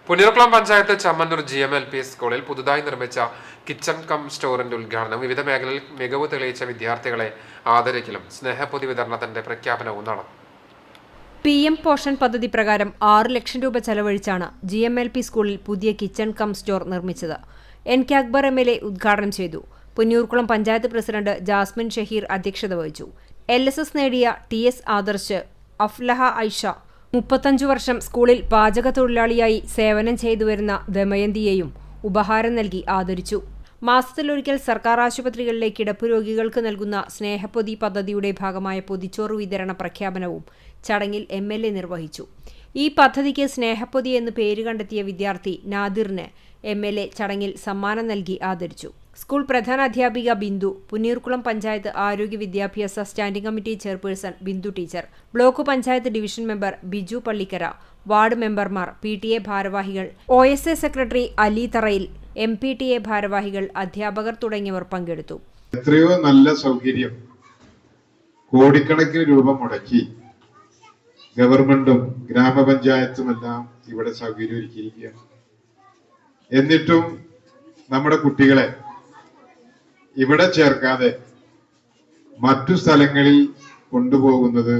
Punnurkulam panchayat Chammannur GMLP സ്കൂളിൽ പുതുതായി നിർമ്മിച്ച കിച്ചൺ കം സ്റ്റോറിന്റെ ഉദ്ഘാടനം വിവിധ മേഖലകളിൽ മികവ് തെളിയിച്ച വിദ്യാർത്ഥികളെ ആദരിക്കലും സ്നേഹപ്പൊതി വിതരണത്തിന്റെ പ്രഖ്യാപനവും നടന്നു. PM പോഷൻ പദ്ധതി പ്രകാരം 6 ലക്ഷം രൂപ ചെലവഴിച്ചാണ് GMLP സ്കൂളിൽ പുതിയ കിച്ചൺ കം സ്റ്റോർ നിർമ്മിച്ചത്. NK അക്ബർ MLA ഉദ്ഘാടനം ചെയ്തു. പുന്നൂർക്കുളം പഞ്ചായത്ത് പ്രസിഡന്റ് ജാസ്മിൻ ഷഹീർ അധ്യക്ഷത വഹിച്ചു. LSS നേടിയ TS ആദർശ്, അഫ്ലഹ ഐഷ, 35 വർഷം സ്കൂളിൽ പാചക തൊഴിലാളിയായി സേവനം ചെയ്തുവരുന്ന ദമയന്തിയെയും ഉപഹാരം നൽകി ആദരിച്ചു. മാസത്തിലൊരിക്കൽ സർക്കാർ ആശുപത്രികളിലെ കിടപ്പ് രോഗികൾക്ക് നൽകുന്ന സ്നേഹപ്പൊതി പദ്ധതിയുടെ ഭാഗമായ പൊതിച്ചോറ് വിതരണ പ്രഖ്യാപനവും ചടങ്ങിൽ MLA നിർവഹിച്ചു. ഈ പദ്ധതിക്ക് സ്നേഹപ്പൊതി എന്ന് പേര് കണ്ടെത്തിയ വിദ്യാർത്ഥി നാദിറിന് MLA ചടങ്ങിൽ സമ്മാനം നൽകി ആദരിച്ചു. സ്കൂൾ പ്രധാന അധ്യാപിക ബിന്ദു, പുന്നൂർക്കുളം പഞ്ചായത്ത് ആരോഗ്യ വിദ്യാഭ്യാസ standing committee chairperson Bindu teacher, block panchayat division member Biju Pallikkara, ward മെമ്പർമാർ, PTA ഭാരവാഹികൾ, OSA സെക്രട്ടറി അലി തറയിൽ, MPTA ഭാരവാഹികൾ, അധ്യാപകർ തുടങ്ങിയവർ പങ്കെടുത്തു. എത്രയോ നല്ല സൗകര്യം കോടിക്കണക്കിന് രൂപ മുടക്കി ഗവൺമെന്റും ഗ്രാമപഞ്ചായത്തുമെല്ലാം ഇവിടെ സൗകര്യം ഒരുക്കിയിരിക്കുകയാണ്. എന്നിട്ടും നമ്മുടെ കുട്ടികളെ ഇവിടെ ചേർക്കാതെ മറ്റു സ്ഥലങ്ങളിൽ കൊണ്ടുപോകുന്നത്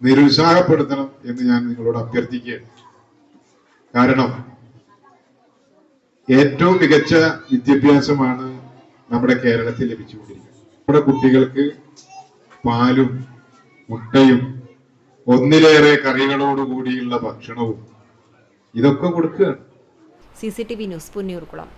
നിരുത്സാഹപ്പെടുത്തണം എന്ന് ഞാൻ നിങ്ങളോട് അഭ്യർത്ഥിക്കുകയാണ്. കാരണം ഏറ്റവും മികച്ച വിദ്യാഭ്യാസമാണ് നമ്മുടെ കേരളത്തിൽ ലഭിച്ചുകൊണ്ടിരിക്കുന്നത്. നമ്മുടെ കുട്ടികൾക്ക് പാലും മുട്ടയും ഒന്നിലേറെ കറികളോടുകൂടിയുള്ള ഭക്ഷണവും ഇതൊക്കെ കൊടുക്കുകയാണ്. CCTV news, Punnurkulam.